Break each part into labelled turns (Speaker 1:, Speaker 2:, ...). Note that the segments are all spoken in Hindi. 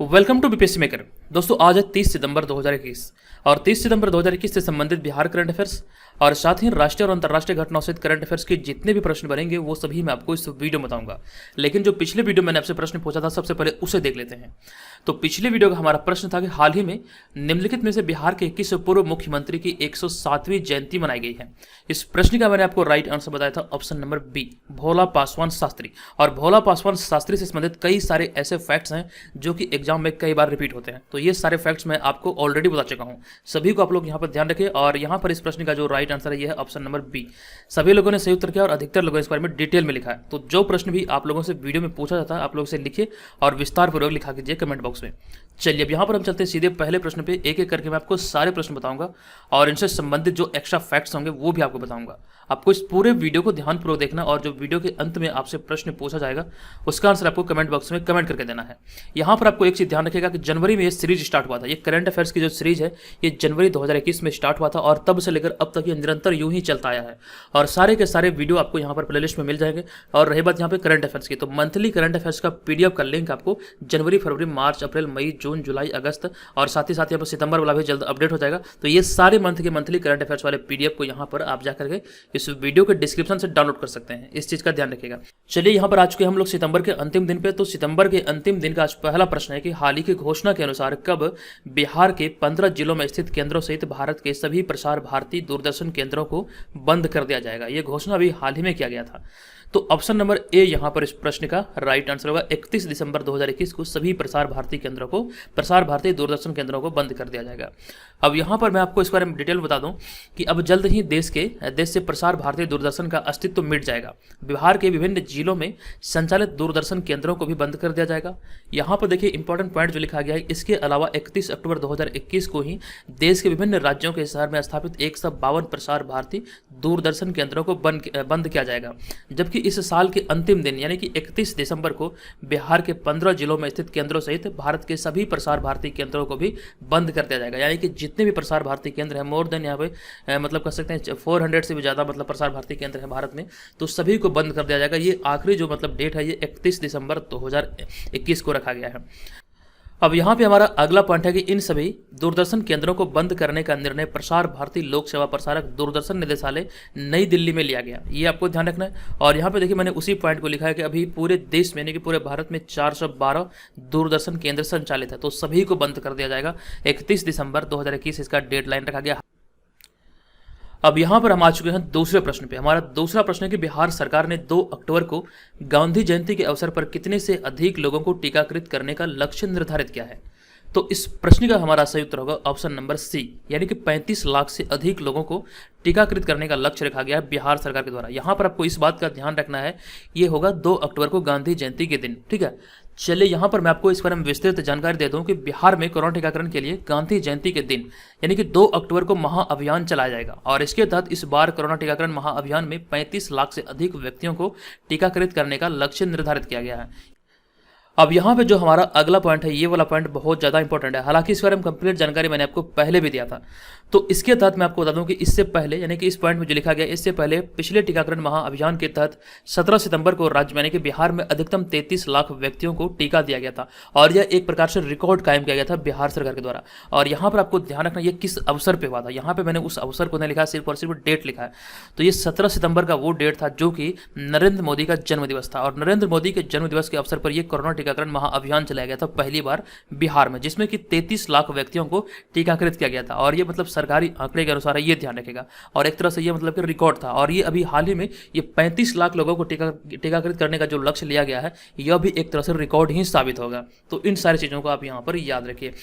Speaker 1: Welcome to BPSC maker. दोस्तों आज है 30 सितंबर 2021 और 30 सितंबर 2021 से संबंधित बिहार करंट अफेयर्स और साथ ही राष्ट्रीय और अंतर्राष्ट्रीय घटनाओं सहित करंट अफेयर्स के जितने भी प्रश्न बनेंगे वो सभी मैं आपको इस वीडियो में बताऊंगा। लेकिन जो पिछले वीडियो मैंने आपसे प्रश्न पूछा था सबसे पहले उसे देख लेते हैं। तो पिछले वीडियो का हमारा प्रश्न था कि हाल ही में निम्नलिखित में से बिहार के किस पूर्व मुख्यमंत्री की 107वीं जयंती मनाई गई है। इस प्रश्न का मैंने आपको राइट आंसर बताया था ऑप्शन नंबर बी, भोला पासवान शास्त्री। और भोला पासवान शास्त्री से संबंधित कई सारे ऐसे फैक्ट्स हैं जो कि एग्जाम में कई बार रिपीट होते हैं। तो ये सारे फैक्ट्स मैं आपको ऑलरेडी बता चुका हूँ, सभी को आप लोग यहाँ पर ध्यान रखें। और यहाँ पर इस प्रश्न का जो राइट आंसर है ये है ऑप्शन नंबर बी। सभी लोगों ने सही उत्तर किया और अधिकतर लोगों ने इस बारे में डिटेल में लिखा है। तो जो प्रश्न भी आप लोगों से वीडियो में पूछा जाता है आप लोग से लिखिए और विस्तार पूर्वक लिखा कीजिए कमेंट बॉक्स में। चलिए अब यहाँ पर हम चलते हैं सीधे पहले प्रश्न पे। एक एक करके मैं आपको सारे प्रश्न बताऊंगा और इनसे संबंधित जो एक्स्ट्रा फैक्ट्स होंगे वो भी आपको बताऊंगा। आपको इस पूरे वीडियो को ध्यानपूर्वक देखना और जो वीडियो के अंत में आपसे प्रश्न पूछा जाएगा उसका आंसर आपको कमेंट बॉक्स में कमेंट करके देना है। यहाँ पर आपको एक चीज ध्यान रखेगा कि जनवरी में ये सीरीज स्टार्ट हुआ था। ये करंट अफेयर्स की जो सीरीज है ये जनवरी 2021 में स्टार्ट हुआ था और तब से लेकर अब तक ये निरंतर यूं ही चलता आया है। और सारे के सारे वीडियो आपको यहाँ पर प्लेलिस्ट में मिल जाएंगे। और रही बात यहाँ पे करंट अफेयर्स की, तो मंथली करंट अफेयर्स का पीडीएफ का लिंक आपको जनवरी, फरवरी, मार्च, अप्रैल, मई, जून, जुलाई, अगस्त और साथ ही यहाँ पर सितंबर वाला भी जल्द अपडेट हो जाएगा। तो ये सारे मंथ के मंथली करंट अफेयर्स वाले पीडीएफ को यहाँ पर आप जाकर के इस वीडियो के डिस्क्रिप्शन से डाउनलोड कर सकते हैं। इस चीज का ध्यान रखिएगा। चलिए यहाँ पर आ चुके हम लोग सितंबर के अंतिम दिन पे। तो सितंबर के अंतिम दिन का आज पहला प्रश्न है कि हाल ही की घोषणा के अनुसार कब बिहार के 15 जिलों में स्थित केंद्रों सहित भारत के सभी प्रसार भारती दूरदर्शन केंद्रों को बंद कर दिया जाएगा। यह घोषणा अभी हाल ही में किया गया था। तो ऑप्शन नंबर ए यहाँ पर इस प्रश्न का राइट आंसर होगा। 31 दिसंबर 2021 को सभी प्रसार भारती केंद्रों को, प्रसार भारती दूरदर्शन केंद्रों को बंद कर दिया जाएगा। अब यहाँ पर मैं आपको इस बारे में डिटेल बता दूं कि अब जल्द ही देश से प्रसार भारती दूरदर्शन का अस्तित्व मिट जाएगा। बिहार के विभिन्न जिलों में संचालित दूरदर्शन केंद्रों को भी बंद कर दिया जाएगा। यहाँ पर देखिए इंपॉर्टेंट पॉइंट जो लिखा गया है, इसके अलावा 31 अक्टूबर 2021 को ही देश के विभिन्न राज्यों के शहर में स्थापित 152 प्रसार भारती दूरदर्शन केंद्रों को बंद किया जाएगा। जबकि इस साल के अंतिम दिन यानी कि 31 दिसंबर को बिहार के 15 जिलों में स्थित केंद्रों सहित भारत के सभी प्रसार भारती केंद्रों को भी बंद कर दिया जाएगा। यानी कि जितने भी प्रसार भारती केंद्र हैं, मोर देन यहाँ पे मतलब कर सकते हैं 400 से भी ज़्यादा मतलब प्रसार भारती केंद्र हैं भारत में, तो सभी को बंद कर दिया जाएगा। ये आखिरी जो मतलब डेट है ये 31 दिसंबर 2021 को रखा गया है। अब यहाँ पे हमारा अगला पॉइंट है कि इन सभी दूरदर्शन केंद्रों को बंद करने का निर्णय प्रसार भारती लोक सेवा प्रसारक दूरदर्शन निदेशालय नई दिल्ली में लिया गया। ये आपको ध्यान रखना है। और यहाँ पे देखिए मैंने उसी पॉइंट को लिखा है कि अभी पूरे देश में यानी कि पूरे भारत में 412 दूरदर्शन केंद्र संचालित है, तो सभी को बंद कर दिया जाएगा। 31 दिसंबर 2021 इसका डेडलाइन रखा गया। अब यहाँ पर हम आ चुके हैं दूसरे प्रश्न पे। हमारा दूसरा प्रश्न है कि बिहार सरकार ने 2 अक्टूबर को गांधी जयंती के अवसर पर कितने से अधिक लोगों को टीकाकृत करने का लक्ष्य निर्धारित किया है। तो इस प्रश्न का हमारा सही उत्तर होगा ऑप्शन नंबर सी, यानी कि 35 लाख से अधिक लोगों को टीकाकृत करने का लक्ष्य रखा गया है बिहार सरकार के द्वारा। यहाँ पर आपको इस बात का ध्यान रखना है, ये होगा 2 अक्टूबर को गांधी जयंती के दिन। ठीक है, चलिए यहाँ पर मैं आपको इस बारे में विस्तृत जानकारी दे दूं कि बिहार में कोरोना टीकाकरण के लिए गांधी जयंती के दिन यानी कि 2 अक्टूबर को महाअभियान चलाया जाएगा। और इसके तहत इस बार कोरोना टीकाकरण महाअभियान में 35 लाख से अधिक व्यक्तियों को टीकाकृत करने का लक्ष्य निर्धारित किया गया है। अब यहाँ पे जो हमारा अगला पॉइंट है ये वाला पॉइंट बहुत ज़्यादा इंपॉर्टेंट है। हालांकि इस बारे में कंप्लीट जानकारी मैंने आपको पहले भी दिया था। तो इसके तहत मैं आपको बता दूं कि इससे पहले यानी कि इस पॉइंट में जो लिखा गया इससे पहले पिछले टीकाकरण महाअभियान के तहत 17 सितंबर को राज्य में यानी कि बिहार में अधिकतम 33 लाख व्यक्तियों को टीका दिया गया था। और यह एक प्रकार से रिकॉर्ड कायम किया गया था बिहार सरकार के द्वारा। और यहाँ पर आपको ध्यान रखना ये किस अवसर पर हुआ था। यहाँ पर मैंने उस अवसर को नहीं लिखा, सिर्फ और सिर्फ डेट लिखा है। तो ये 17 सितंबर का वो डेट था जो कि नरेंद्र मोदी का जन्मदिवस था। और नरेंद्र मोदी के जन्मदिवस के अवसर पर यह कोरोना टीकाकरण महाअभियान चलाया गया था पहली बार बिहार में, जिसमें कि 33 लाख व्यक्तियों को टीकाकृत किया गया था। और ये मतलब सरकारी आंकड़े के अनुसार है, ये ध्यान रखेगा। और एक तरह से ये मतलब कि रिकॉर्ड था। और ये अभी हाल ही में ये 35 लाख लोगों को टीकाकृत करने का जो लक्ष्य लिया गया है यह भी एक तरह से रिकॉर्ड ही साबित होगा। तो इन सारी चीज़ों को आप यहाँ पर याद रखिए।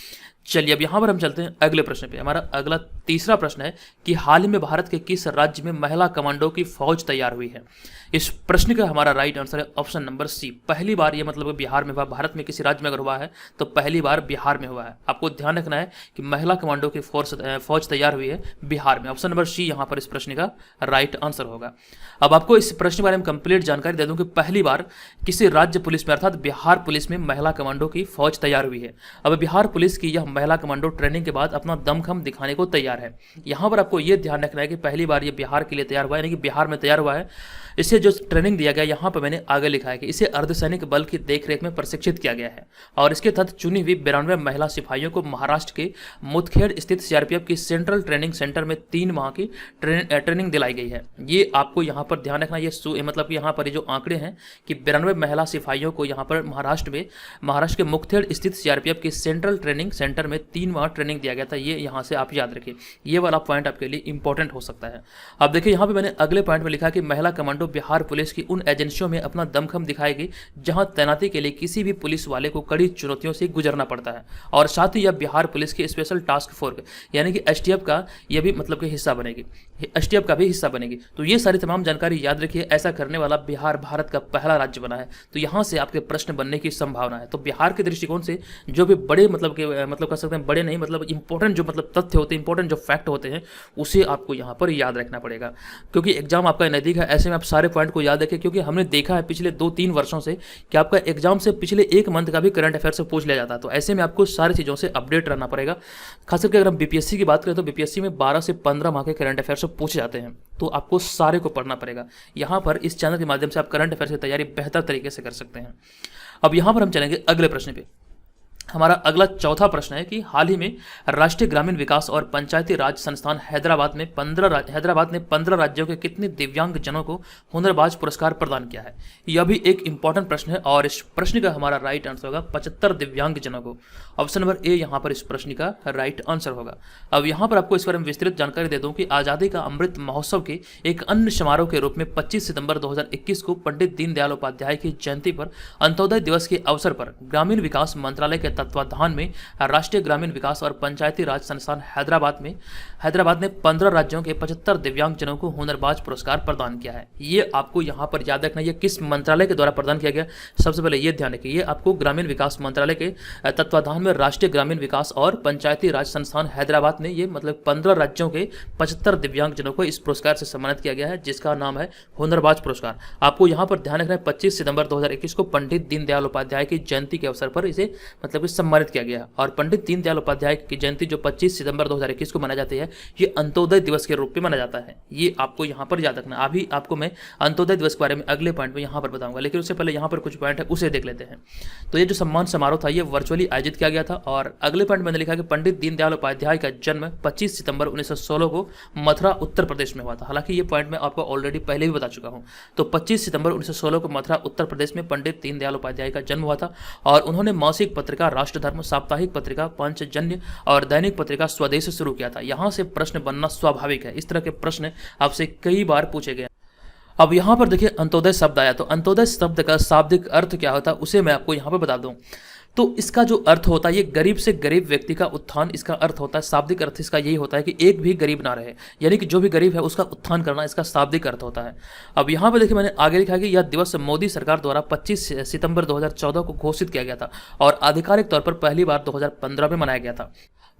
Speaker 1: चलिए अब यहाँ पर हम चलते हैं अगले प्रश्न पे। हमारा अगला तीसरा प्रश्न है कि हाल ही में भारत के किस राज्य में महिला कमांडो की फौज तैयार हुई है। इस प्रश्न का हमारा राइट आंसर है ऑप्शन नंबर सी, पहली बार। ये मतलब बिहार में हुआ। भारत में किसी राज्य में अगर हुआ है तो पहली बार बिहार में हुआ है। आपको ध्यान रखना है कि महिला कमांडो की फौज तैयार हुई है बिहार में। ऑप्शन नंबर सी यहाँ पर इस प्रश्न का राइट आंसर होगा। अब आपको इस प्रश्न के बारे में कंप्लीट जानकारी दे दूं कि पहली बार किसी राज्य पुलिस में अर्थात बिहार पुलिस में महिला कमांडो की फौज तैयार हुई है। अब बिहार पुलिस की यह महिला कमांडो ट्रेनिंग के बाद अपना दमखम दिखाने को तैयार है। यहाँ पर आपको ये ध्यान रखना है कि पहली बार ये बिहार के लिए तैयार हुआ है, यानी कि बिहार में तैयार हुआ है। इसे जो ट्रेनिंग दिया गया, यहाँ पर मैंने आगे लिखा है कि इसे अर्धसैनिक बल की देखरेख में प्रशिक्षित किया गया है और इसके तहत चुनी हुई 92 महिला सिपाहियों को महाराष्ट्र के मुदखेड़ स्थित सीआरपीएफ की सेंट्रल ट्रेनिंग सेंटर में 3 माह की ट्रेनिंग दिलाई गई है। ये आपको यहाँ पर ध्यान रखना, ये मतलब कि यहाँ पर जो आंकड़े हैं कि 92 महिला सिपाहियों को यहाँ पर महाराष्ट्र के मुदखेड़ स्थित सीआरपीएफ के सेंट्रल ट्रेनिंग सेंटर में 3 माह ट्रेनिंग दिया गया था। ये यहाँ से आप याद रखिए, ये वाला पॉइंट आपके लिए इंपॉर्टेंट हो सकता है। अब देखिए यहाँ पे मैंने अगले पॉइंट में लिखा कि महिला कमांडो बिहार पुलिस की उन एजेंसियों में अपना दमखम दिखाएगी जहां तैनाती के लिए किसी भी पुलिस वाले को कड़ी चुनौतियों से गुजरना पड़ता है और साथ ही यह बिहार पुलिस की स्पेशल टास्क फोर्स यानी कि एसटीएफ का यह भी मतलब कि हिस्सा बनेगी, एसटीएफ का भी हिस्सा बनेगी। तो ये सारी तमाम जानकारी याद रखिए। ऐसा करने वाला बिहार भारत का पहला राज्य बना है, तो यहाँ से आपके प्रश्न बनने की संभावना है। तो बिहार के दृष्टिकोण से जो भी बड़े मतलब कह सकते हैं बड़े नहीं, मतलब इंपॉर्टेंट जो मतलब तथ्य होते हैं, इंपॉर्टेंट जो फैक्ट होते हैं, उसे आपको यहाँ पर याद रखना पड़ेगा क्योंकि एग्जाम आपका नज़दीक है। ऐसे में आप सारे पॉइंट को याद रखें क्योंकि हमने देखा है पिछले 2-3 वर्षों से कि आपका एग्जाम से पिछले 1 मंथ का भी करंट अफेयर से पूछ लिया जाता है। तो ऐसे में आपको सारी चीज़ों से अपडेट रहना पड़ेगा। खास करके अगर हम बीपीएससी की बात करें तो बीपीएससी में 12 से 15 माह के करंट अफेयर से पूछे जाते हैं, तो आपको सारे को पढ़ना पड़ेगा। यहाँ पर इस चैनल के माध्यम से आप करंट अफेयर की तैयारी बेहतर तरीके से कर सकते हैं। अब यहाँ पर हम चलेंगे अगले प्रश्न पे। हमारा अगला चौथा प्रश्न है कि हाल ही में राष्ट्रीय ग्रामीण विकास और पंचायती राज संस्थान हैदराबाद ने 15 राज्यों के कितने दिव्यांग जनों को हुनरबाज पुरस्कार प्रदान किया है। यह भी एक इंपॉर्टेंट प्रश्न है और इस प्रश्न का हमारा राइट आंसर होगा 75 दिव्यांग जनों को। ऑप्शन नंबर ए यहाँ पर इस प्रश्न का राइट आंसर होगा। अब यहाँ पर आपको इस बारे में विस्तृत जानकारी दे दूं कि आज़ादी का अमृत महोत्सव के एक अन्य समारोह के रूप में 25 सितंबर 2021 को पंडित दीनदयाल उपाध्याय की जयंती पर अंत्योदय दिवस के अवसर पर ग्रामीण विकास मंत्रालय के तत्वाधान में राष्ट्रीय ग्रामीण विकास और पंचायती राज संस्थान हैदराबाद ने 15 राज्यों के 75 दिव्यांग जनों को हुनरबाज पुरस्कार प्रदान किया है। ये आपको यहाँ पर याद रखना, ये किस मंत्रालय के द्वारा प्रदान किया गया। सबसे पहले ये ध्यान रखिए, ये आपको ग्रामीण विकास मंत्रालय के तत्वाधान में राष्ट्रीय ग्रामीण विकास और पंचायती राज संस्थान हैदराबाद ने ये मतलब 15 राज्यों के 75 दिव्यांग जनों को इस पुरस्कार से सम्मानित किया गया है, जिसका नाम है हुनरबाज पुरस्कार। आपको यहाँ पर ध्यान रखना है 25 सितंबर 2021 को पंडित दीनदयाल उपाध्याय की जयंती के अवसर पर इसे मतलब सम्मानित किया गया। और पंडित दीनदयाल उपाध्याय की जयंती जो 25 सितंबर 2021 को मनाई जाती है, ये अंत्योदय दिवस के रूप में मनाया जाता है। ये आपको यहाँ पर याद रखना। अभी आपको मैं अंत्योदय दिवस के बारे में अगले पॉइंट में यहाँ पर बताऊंगा, लेकिन उससे पहले यहाँ पर कुछ पॉइंट है उसे देख लेते हैं। तो ये जो सम्मान समारोह था ये वर्चुअली आयोजित किया गया था और अगले पॉइंट मैंने लिखा कि पंडित दीनदयाल उपाध्याय का जन्म 25 सितंबर 1916 को मथुरा उत्तर प्रदेश में हुआ था। हालांकि ये पॉइंट मैं आपको ऑलरेडी पहले भी बता चुका हूँ। तो 25 सितंबर 1916 को मथुरा उत्तर प्रदेश में पंडित दीनदयाल उपाध्याय का जन्म हुआ था और उन्होंने मासिक पत्रिका राष्ट्रधर्म, साप्ताहिक पत्रिका पंचजन्य और दैनिक पत्रिका स्वदेश शुरू किया था। यहाँ से प्रश्न बनना स्वाभाविक है, इस तरह के प्रश्न आपसे कई बार पूछे गए। अब यहाँ पर देखिए अंत्योदय शब्द आया, तो अंत्योदय शब्द का शाब्दिक अर्थ क्या होता है उसे मैं आपको यहाँ पर बता दूं। तो इसका जो अर्थ होता है ये गरीब से गरीब व्यक्ति का उत्थान, इसका अर्थ होता है। शाब्दिक अर्थ इसका यही होता है कि एक भी गरीब ना रहे, यानी कि जो भी गरीब है उसका उत्थान करना, इसका शाब्दिक अर्थ होता है। अब यहाँ पे देखिए मैंने आगे लिखा कि यह दिवस मोदी सरकार द्वारा 25 सितंबर 2014 को घोषित किया गया था और आधिकारिक तौर पर पहली बार 2015 में मनाया गया था।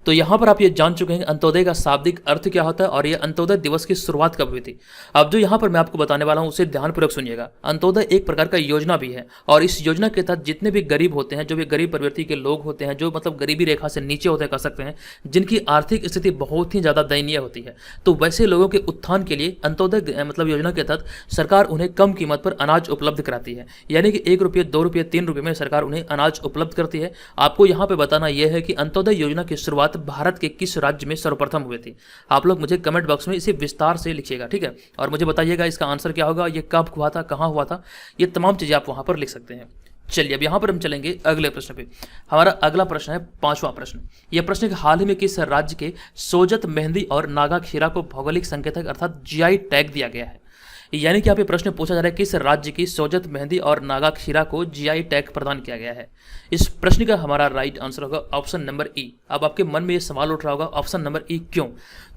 Speaker 1: तो यहाँ पर आप ये जान चुके हैं अंत्योदय का शाब्दिक अर्थ क्या होता है और ये अंत्योदय दिवस की शुरुआत कब हुई थी। अब जो यहाँ पर मैं आपको बताने वाला हूँ उसे ध्यानपूर्वक सुनिएगा। अंत्योदय एक प्रकार का योजना भी है और इस योजना के तहत जितने भी गरीब होते हैं, जो भी गरीब प्रवृत्ति के लोग होते हैं, जो मतलब गरीबी रेखा से नीचे होते कह सकते हैं, जिनकी आर्थिक स्थिति बहुत ही ज़्यादा दयनीय होती है, तो वैसे लोगों के उत्थान के लिए अंत्योदय मतलब योजना के तहत सरकार उन्हें कम कीमत पर अनाज उपलब्ध कराती है। यानी कि 1 रुपये, 2 रुपये, 3 रुपये में सरकार उन्हें अनाज उपलब्ध करती है। आपको यहाँ पर बताना यह है कि अंत्योदय योजना की शुरुआत भारत के किस राज्य में सर्वप्रथम हुए थे। आप लोग मुझे कमेंट बॉक्स में इसे विस्तार से लिखिएगा, ठीक है, और मुझे बताइएगा इसका आंसर क्या होगा, ये कब हुआ था, कहाँ हुआ था, ये तमाम चीजें आप वहां पर लिख सकते हैं। चलिए अब यहाँ पर हम चलेंगे अगले प्रश्न पे। हमारा अगला प्रश्न है 5वां प्रश्न। यह प्रश्न हाल ही में किस राज्य के सोजत मेहंदी और नागा खीरा को भौगोलिक संकेतक अर्थात जीआई टैग दिया गया है। यानी कि यहाँ पे प्रश्न पूछा जा रहा है किस राज्य की सोजत मेहंदी और नागा खीरा को जीआई टैग प्रदान किया गया है। इस प्रश्न का हमारा राइट आंसर होगा ऑप्शन नंबर ई। अब आपके मन में ये सवाल उठ रहा होगा ऑप्शन नंबर ई क्यों।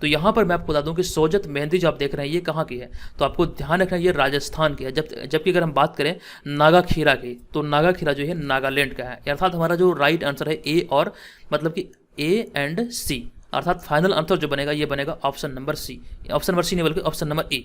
Speaker 1: तो यहाँ पर मैं आपको बता दूं कि सोजत मेहंदी जो आप देख रहे हैं ये कहाँ की है, तो आपको ध्यान रखना ये राजस्थान की है। जबकि अगर हम बात करें नागा खीरा की, तो नागा खीरा जो है नागालैंड का है। अर्थात हमारा जो राइट आंसर है ए और मतलब कि ए एंड सी, अर्थात फाइनल आंसर जो बनेगा ये बनेगा option number C. Option number C नहीं बल्कि ऑप्शन नंबर ए।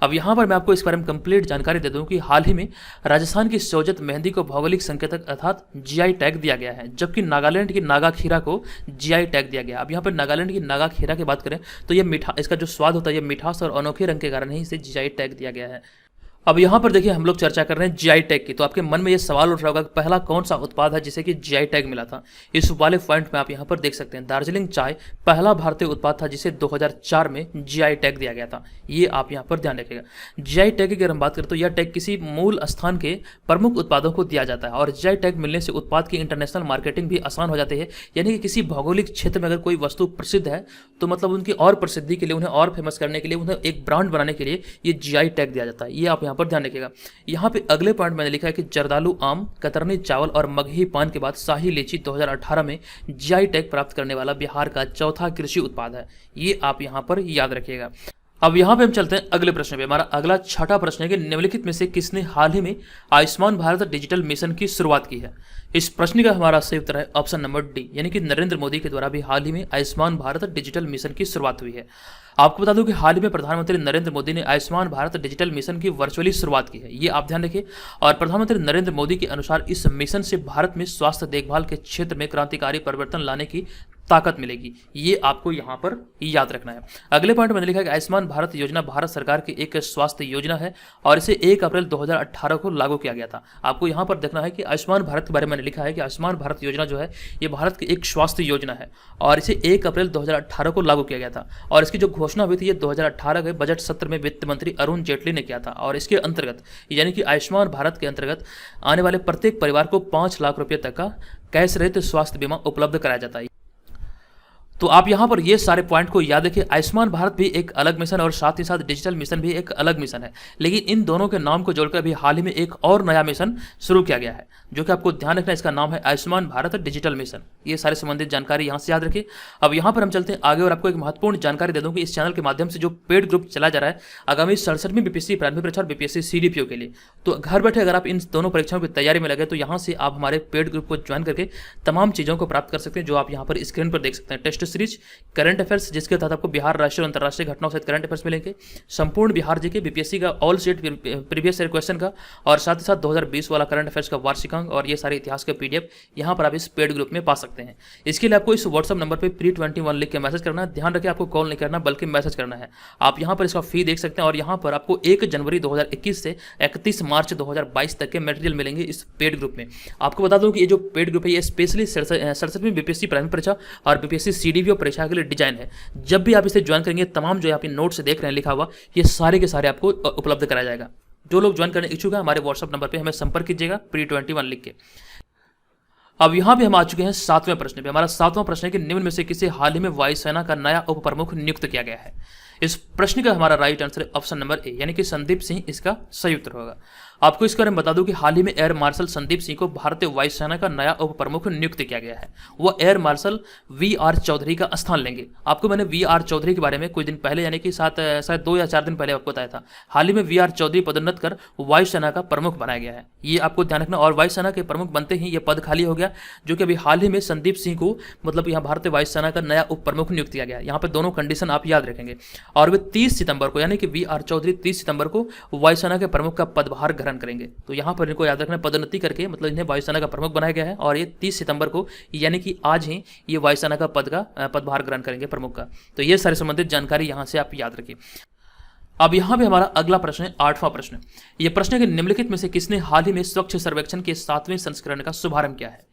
Speaker 1: अब यहाँ पर मैं आपको इस बारे में कंप्लीट जानकारी दे दूं कि हाल ही में राजस्थान की सोजत मेहंदी को भौगोलिक संकेतक अर्थात जीआई टैग दिया गया है, जबकि नागालैंड की नागा खीरा को जीआई टैग दिया गया। अब यहाँ पर नागालैंड की नागा खीरा की बात करें तो ये मीठा, इसका जो स्वाद होता है ये मिठास और अनोखे रंग के कारण ही इसे जीआई टैग दिया गया है। अब यहाँ पर देखिए हम लोग चर्चा कर रहे हैं जीआई टैग की, तो आपके मन में ये सवाल उठ रहा होगा कि पहला कौन सा उत्पाद है जिसे कि जीआई टैग मिला था। इस वाले पॉइंट में आप यहाँ पर देख सकते हैं दार्जिलिंग चाय पहला भारतीय उत्पाद था जिसे 2004 में जीआई टैग दिया गया था। ये आप यहाँ पर ध्यान रखिएगा। जीआई टैग की अगर हम बात करें तो यह टैग किसी मूल स्थान के प्रमुख उत्पादों को दिया जाता है और जीआई टैग मिलने से उत्पाद की इंटरनेशनल मार्केटिंग भी आसान हो जाती है। यानी कि किसी भौगोलिक क्षेत्र में अगर कोई वस्तु प्रसिद्ध है तो मतलब उनकी और प्रसिद्धि के लिए, उन्हें और फेमस करने के लिए, उन्हें एक ब्रांड बनाने के लिए ये जीआई टैग दिया जाता है। ये आप यहाँ पर ध्यान रखिएगा। यहाँ पे अगले पॉइंट मैंने लिखा है कि जर्दालू आम, कतरनी चावल और मगही पान के बाद शाही लीची 2018 में जीआई टैग प्राप्त करने वाला बिहार का चौथा कृषि उत्पाद है। ये आप यहाँ पर याद रखिएगा। अब यहाँ पे हम चलते हैं अगले प्रश्न पे। हमारा अगला छठा प्रश्न है कि निम्नलिखित में से किसने हाल ही में आयुष्मान भारत डिजिटल मिशन की शुरुआत की है। इस प्रश्न का हमारा सही उत्तर है ऑप्शन नंबर डी, यानी कि नरेंद्र मोदी के द्वारा भी हाल ही में आयुष्मान भारत डिजिटल मिशन की शुरुआत हुई है। आपको बता दूं कि हाल ही में प्रधानमंत्री नरेंद्र मोदी ने आयुष्मान भारत डिजिटल मिशन की वर्चुअली शुरुआत की है। ये आप ध्यान रखिए। और प्रधानमंत्री नरेंद्र मोदी के अनुसार इस मिशन से भारत में स्वास्थ्य देखभाल के क्षेत्र में क्रांतिकारी परिवर्तन लाने की ताकत मिलेगी। ये आपको यहाँ पर याद रखना है। अगले पॉइंट में लिखा है कि आयुष्मान भारत योजना भारत सरकार की एक स्वास्थ्य योजना है और इसे 1 अप्रैल 2018 को लागू किया गया था। आपको यहाँ पर देखना है कि आयुष्मान भारत के बारे में लिखा है कि आयुष्मान भारत योजना जो है ये भारत की एक स्वास्थ्य योजना है और इसे 1 अप्रैल 2018 को लागू किया गया था। और इसकी जो घोषणा हुई थी ये 2018 के बजट सत्र में वित्त मंत्री अरुण जेटली ने किया था। और इसके अंतर्गत यानी कि आयुष्मान भारत के अंतर्गत आने वाले प्रत्येक परिवार को 5 लाख रुपये तक का कैश रहित स्वास्थ्य बीमा उपलब्ध कराया जाता है। तो आप यहाँ पर ये सारे पॉइंट को याद रखिए। आयुष्मान भारत भी एक अलग मिशन और साथ ही साथ डिजिटल मिशन भी एक अलग मिशन है, लेकिन इन दोनों के नाम को जोड़कर भी हाल ही में एक और नया मिशन शुरू किया गया है जो कि आपको ध्यान रखना है। इसका नाम है आयुष्मान भारत डिजिटल मिशन। ये सारे संबंधित जानकारी यहाँ से याद रखिए। अब यहाँ पर हम चलते हैं आगे और आपको एक महत्वपूर्ण जानकारी दे दूँ कि इस चैनल के माध्यम से जो पेड ग्रुप चला जा रहा है आगामी 67वीं बीपीएससी प्रारंभिक परीक्षा और बीपीएससी सीडीपीओ के लिए, तो घर बैठे अगर आप इन दोनों परीक्षाओं की तैयारी में लगे तो यहाँ से आप हमारे पेड ग्रुप को ज्वाइन करके तमाम चीज़ों को प्राप्त कर सकते हैं जो आप यहाँ पर स्क्रीन पर देख सकते हैं। टेस्ट सीरीज, करंट अफेयर्स जिसके तहत आपको बिहार राष्ट्रीय और अंतर्राष्ट्रीय घटनाओं से करंट अफेयर्स मिलेंगे, संपूर्ण बिहार जीके, बीपीएससी का all state previous year question का और साथ ही साथ 2020 वाला करंट अफेयर्स का वार्षिकांक और ये सारे इतिहास के पीडीएफ यहाँ पर आप इस पेड ग्रुप में पा सकते हैं। इसके लिए आपको इस व्हाट्सअप नंबर पर pre21 लिख के मैसेज करना है। ध्यान रखिए आपको कॉल नहीं करना बल्कि मैसेज करना है। आप यहाँ पर इसका फी देख सकते हैं और यहाँ पर आपको 1 जनवरी 2021 से 31 मार्च 2022 तक के मटेरियल मिलेंगे इस पेड ग्रुप में। आपको बता दूं कि ये जो पेड ग्रुप है ये स्पेशली 67वीं बीपीएससी प्रारंभिक परीक्षा और बीपीएससी सीडीपीओ परीक्षा के लिए डिजाइन है। जब भी आप इसे ज्वाइन करेंगे तमाम जो आप नोट से देख रहे हैं लिखा हुआ ये सारे के सारे आपको उपलब्ध कराया जाएगा। जो लोग ज्वाइन करने इच्छुक है हमारे व्हाट्सएप नंबर पे हमें संपर्क कीजिएगा pre21 लिख के। अब यहाँ पे हम आ चुके हैं 7वें प्रश्न पे। हमारा 7वां प्रश्न है कि निम्न में से किसे हाल ही में वायुसेना का नया उप प्रमुख नियुक्त किया गया है। इस प्रश्न का हमारा राइट आंसर है ऑप्शन नंबर ए, यानी कि संदीप सिंह इसका सही उत्तर होगा। आपको इसके बारे में बता दूं कि हाल ही में एयर मार्शल संदीप सिंह को भारतीय वायुसेना का नया उप प्रमुख नियुक्त किया गया है। वह एयर मार्शल वी.आर. चौधरी का स्थान लेंगे। आपको मैंने वी.आर. चौधरी के बारे में कुछ दिन पहले यानी कि शायद 2 या 4 दिन पहले आपको बताया था। हाल ही में वी.आर. चौधरी पदोन्नत कर वायुसेना का प्रमुख बनाया गया है। ये आपको ध्यान रखना। और वायुसेना के प्रमुख बनते ही ये पद खाली हो गया जो कि अभी हाल ही में संदीप सिंह को मतलब यहाँ भारतीय वायुसेना का नया उप प्रमुख नियुक्त किया गया। यहाँ पर दोनों कंडीशन आप याद रखेंगे। और वे 30 सितंबर को यानी कि वी.आर. चौधरी 30 सितंबर को वायुसेना के प्रमुख का पदभार ग्रहण करेंगे। तो यहाँ पर इनको याद रखना पदोन्नति करके मतलब इन्हें वायुसेना का प्रमुख बनाया गया है और ये 30 सितंबर को यानी कि आज ही ये वायुसेना का पदभार ग्रहण करेंगे प्रमुख का। तो ये सारी संबंधित जानकारी यहाँ से आप याद रखिए। अब यहाँ पे हमारा अगला प्रश्न है 8वां प्रश्न। ये प्रश्न है कि निम्नलिखित में से किसने हाल ही में स्वच्छ सर्वेक्षण के 7वें संस्करण का शुभारंभ किया है।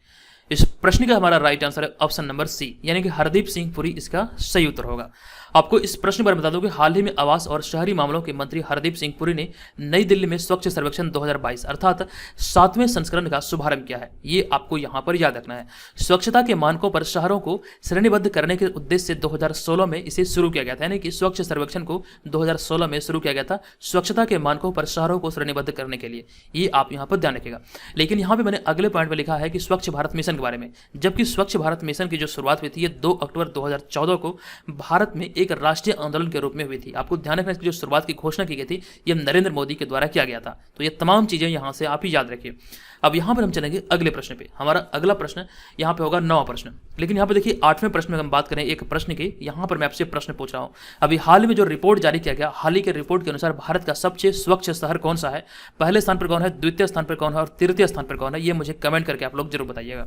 Speaker 1: इस प्रश्न का हमारा राइट आंसर है ऑप्शन नंबर सी, यानी कि हरदीप सिंह पुरी इसका सही उत्तर होगा। आपको इस प्रश्न पर बता दूं कि हाल ही में आवास और शहरी मामलों के मंत्री हरदीप सिंह पुरी ने नई दिल्ली में स्वच्छ सर्वेक्षण 2022 अर्थात 7वें संस्करण का शुभारंभ किया है। ये आपको यहाँ पर याद रखना है। स्वच्छता के मानकों पर शहरों को श्रेणीबद्ध करने के उद्देश्य से 2016 में इसे शुरू किया गया था, यानी कि स्वच्छ सर्वेक्षण को 2016 में शुरू किया गया था स्वच्छता के मानकों पर शहरों को श्रेणीबद्ध करने के लिए। ये आप यहाँ पर ध्यान रखिएगा। लेकिन यहाँ पे मैंने अगले पॉइंट में लिखा है कि स्वच्छ भारत मिशन के बारे में, जबकि स्वच्छ भारत मिशन की जो शुरुआत हुई थी ये 2 अक्टूबर 2014 को भारत में एक राष्ट्रीय आंदोलन के रूप में हुई थी। आपको ध्यान रखना, इसकी जो शुरुआत की घोषणा की गई थी ये नरेंद्र मोदी के द्वारा किया गया था। तो ये तमाम चीजें यहाँ से आप ही याद रखिए। अब यहाँ पर हम चलेंगे अगले प्रश्न पे। हमारा अगला प्रश्न यहाँ पे होगा 9वां प्रश्न, लेकिन यहाँ पे देखिए 8वें प्रश्न में हम बात करें एक प्रश्न की। यहाँ पर मैं आपसे प्रश्न पूछ रहा हूँ, अभी हाल में जो रिपोर्ट जारी किया गया, हाल ही के रिपोर्ट के अनुसार भारत का सबसे स्वच्छ शहर कौन सा है? पहले स्थान पर कौन है, द्वितीय स्थान पर कौन है और तृतीय स्थान पर कौन है? ये मुझे कमेंट करके आप लोग जरूर बताइएगा।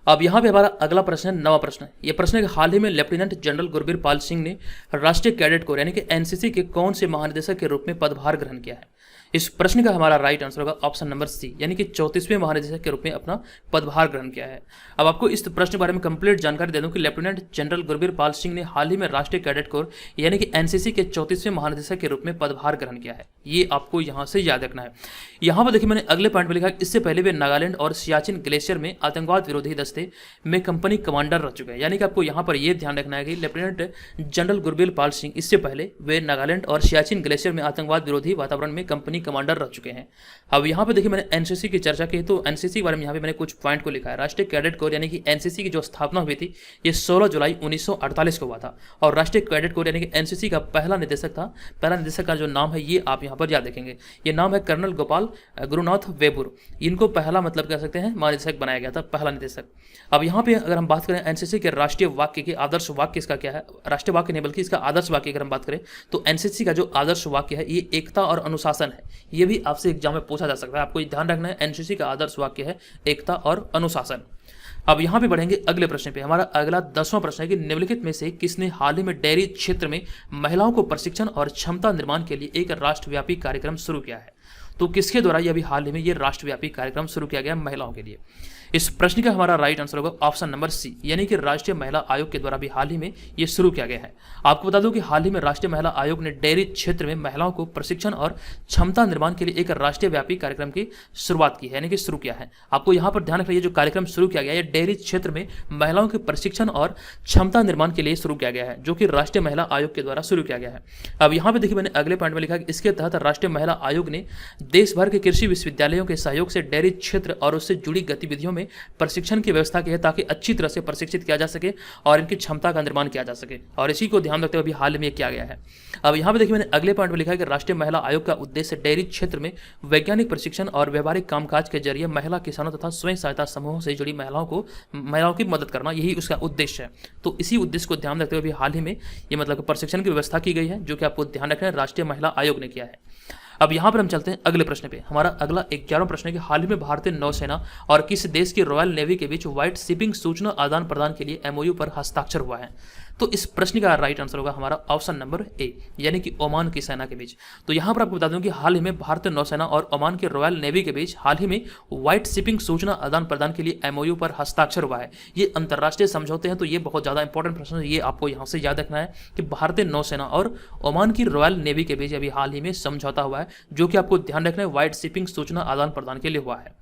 Speaker 1: अब यहाँ पे हमारा अगला प्रश्न है 9वां प्रश्न। ये प्रश्न है कि हाल ही में लेफ्टिनेंट जनरल गुरबीर पाल सिंह ने राष्ट्रीय कैडेट कोर यानी कि एनसीसी के कौन से महानिदेशक के रूप में पदभार ग्रहण किया है? इस प्रश्न का हमारा राइट आंसर होगा ऑप्शन नंबर सी, यानी कि 34वें महानिदेशक के रूप में अपना पदभार ग्रहण किया है। अब आपको इस प्रश्न के बारे में कंप्लीट जानकारी दे दूं कि लेफ्टिनेंट जनरल गुरबीर पाल सिंह ने हाल ही में राष्ट्रीय कैडेट कोर यानी कि एनसीसी के 34वें महानिदेशक के रूप में पदभार ग्रहण किया है। ये आपको यहाँ से याद रखना है। यहाँ पर देखिए मैंने अगले पॉइंट में लिखा है, इससे पहले वे नागालैंड और सियाचिन ग्लेशियर में आतंकवाद विरोधी दस्ते में कंपनी कमांडर रह चुके हैं। यानी कि आपको यहाँ पर यह ध्यान रखना है कि लेफ्टिनेंट जनरल गुरबीर पाल सिंह इससे पहले वे नागालैंड और सियाचिन ग्लेशियर में आतंकवाद विरोधी वातावरण में कंपनी कमांडर रह चुके हैं। अब यहाँ पे देखिए मैंने एनसीसी की चर्चा की, तो एनसीसी के बारे में यहाँ पे मैंने कुछ पॉइंट को लिखा है। राष्ट्रीय कैडेट कोर यानी कि एनसीसी की जो स्थापना हुई थी ये 16 जुलाई 1948 को हुआ था और राष्ट्रीय कैडेट कोर यानी कि एनसीसी का पहला निदेशक था। पहला निदेशक का जो नाम है ये आप यहाँ पर याद रखेंगे, ये नाम है कर्नल गोपाल गुरुनाथ वेबुर। इनको पहला मतलब कह सकते हैं महानिदेशक बनाया गया था, पहला निदेशक। अब यहाँ पे अगर हम बात करें एनसीसी के राष्ट्रीय वाक्य के, आदर्श वाक्य इसका क्या है, राष्ट्रीय वाक्य नहीं बल्कि इसका आदर्श वाक्य अगर हम बात करें तो एनसीसी का जो आदर्श वाक्य है ये एकता और अनुशासन है। ये भी आपसे एग्जाम में पूछा जा सकता है, आपको ध्यान रखना है। एनसीसी का आदर्श वाक्य है एकता और अनुशासन। अब यहाँ पे बढ़ेंगे अगले प्रश्न पे। हमारा अगला 10वां प्रश्न है कि निम्नलिखित में से किसने हाल ही में डेयरी क्षेत्र में महिलाओं को प्रशिक्षण और क्षमता निर्माण के लिए एक राष्ट्रव्यापी कार्यक्रम शुरू किया है? तो किसके द्वारा ये अभी हाल ही में ये राष्ट्रव्यापी कार्यक्रम शुरू किया गया महिलाओं के लिए? इस प्रश्न का हमारा राइट आंसर होगा ऑप्शन नंबर सी, यानी कि राष्ट्रीय महिला आयोग के द्वारा भी हाल ही में ये शुरू किया गया है। आपको बता दूं कि हाल ही में राष्ट्रीय महिला आयोग ने डेयरी क्षेत्र में महिलाओं को प्रशिक्षण और क्षमता निर्माण के लिए एक राष्ट्रीय व्यापी कार्यक्रम की शुरुआत की है, यानी कि शुरू किया है। आपको यहाँ पर ध्यान रखना, ये जो कार्यक्रम शुरू किया गया है डेयरी क्षेत्र में महिलाओं के प्रशिक्षण और क्षमता निर्माण के लिए शुरू किया गया है, जो कि राष्ट्रीय महिला आयोग के द्वारा शुरू किया गया है। अब यहाँ पे देखिए मैंने अगले पॉइंट में लिखा कि इसके तहत राष्ट्रीय महिला आयोग ने देश भर के कृषि विश्वविद्यालयों के सहयोग से डेयरी क्षेत्र और उससे जुड़ी गतिविधियों में प्रशिक्षण की व्यवस्था की है, ताकि अच्छी तरह से प्रशिक्षित किया जा सके और इनकी क्षमता का निर्माण किया जा सके, और इसी को ध्यान रखते हुए अभी हाल में किया गया है। अब यहाँ पे देखिए मैंने अगले पॉइंट में लिखा है कि राष्ट्रीय महिला आयोग का उद्देश्य डेयरी क्षेत्र में वैज्ञानिक प्रशिक्षण और व्यवहारिक कामकाज के जरिए महिला किसानों तथा स्वयं सहायता समूहों से जुड़ी महिलाओं की मदद करना, यही उसका उद्देश्य है। तो इसी उद्देश्य को ध्यान रखते हुए अभी हाल ही में ये मतलब प्रशिक्षण की व्यवस्था की गई है, जो कि आपको ध्यान रखना है राष्ट्रीय महिला आयोग ने किया है। अब यहाँ पर हम चलते हैं अगले प्रश्न पे। हमारा अगला 11वां प्रश्न है कि हाल ही में भारतीय नौसेना और किस देश की रॉयल नेवी के बीच व्हाइट शिपिंग सूचना आदान प्रदान के लिए एमओयू पर हस्ताक्षर हुआ है? तो इस प्रश्न का राइट आंसर होगा हमारा ऑप्शन नंबर ए, यानी कि ओमान की सेना के बीच। तो यहाँ पर आपको बता दूं कि हाल ही में भारतीय नौसेना और ओमान के रॉयल नेवी के बीच हाल ही में व्हाइट शिपिंग सूचना आदान प्रदान के लिए एमओयू पर हस्ताक्षर हुआ है। ये अंतर्राष्ट्रीय समझौते हैं, तो ये बहुत ज़्यादा इंपॉर्टेंट प्रश्न है, ये आपको यहाँ से याद रखना है कि भारतीय नौसेना और ओमान की रॉयल नेवी के बीच अभी हाल ही में समझौता हुआ है, जो कि आपको ध्यान रखना है व्हाइट शिपिंग सूचना आदान प्रदान के लिए हुआ है।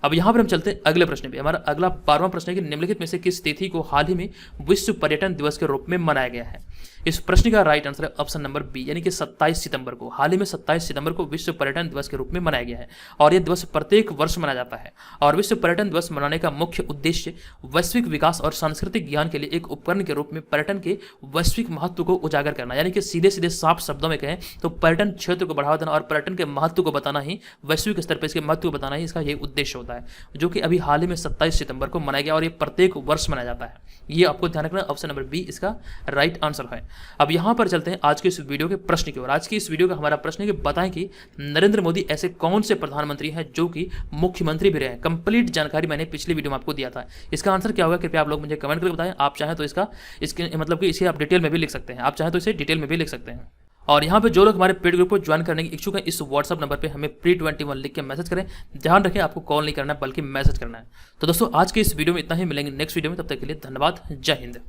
Speaker 1: अब यहाँ पर हम चलते हैं अगले प्रश्न पे। हमारा अगला 12वां प्रश्न है कि निम्नलिखित में से किस तिथि को हाल ही में विश्व पर्यटन दिवस के रूप में मनाया गया है? इस प्रश्न का राइट आंसर है ऑप्शन नंबर बी, यानी कि 27 सितंबर को। हाल ही में 27 सितंबर को विश्व पर्यटन दिवस के रूप में मनाया गया है, और यह दिवस प्रत्येक वर्ष मनाया जाता है। और विश्व पर्यटन दिवस मनाने का मुख्य उद्देश्य वैश्विक विकास और सांस्कृतिक ज्ञान के लिए एक उपकरण के रूप में पर्यटन के वैश्विक महत्व को उजागर करना, यानी कि सीधे सीधे साफ शब्दों में कहें तो पर्यटन क्षेत्र को बढ़ावा देना और पर्यटन के महत्व को बताना ही, वैश्विक स्तर पर इसके महत्व को बताना ही इसका ये उद्देश्य होता है, जो कि अभी हाल ही में 27 सितंबर को मनाया गया और ये प्रत्येक वर्ष मनाया जाता है। ये आपको ध्यान रखना, ऑप्शन नंबर बी इसका राइट आंसर है। अब यहाँ पर चलते हैं आज के इस वीडियो के प्रश्न की ओर। आज की इस वीडियो का हमारा प्रश्न है कि बताएं कि नरेंद्र मोदी ऐसे कौन से प्रधानमंत्री हैं जो कि मुख्यमंत्री भी रहे हैं। कंप्लीट जानकारी मैंने पिछली वीडियो में आपको दिया था। इसका आंसर क्या होगा कृपया आप लोग मुझे कमेंट करके बताएं। आप चाहें तो इसके मतलब कि इसे आप डिटेल में भी लिख सकते हैं, आप चाहें तो इसे डिटेल में भी लिख सकते हैं। और यहाँ पे जो लोग हमारे पेड ग्रुप को ज्वाइन करने के इच्छुक हैं, इस व्हाट्सअप नंबर पे हमें pre21 लिख के मैसेज करें। ध्यान रखें आपको कॉल नहीं करना है बल्कि मैसेज करना है। तो दोस्तों आज के इस वीडियो में इतना ही, मिलेंगे नेक्स्ट वीडियो में, तब तक के लिए धन्यवाद, जय हिंद।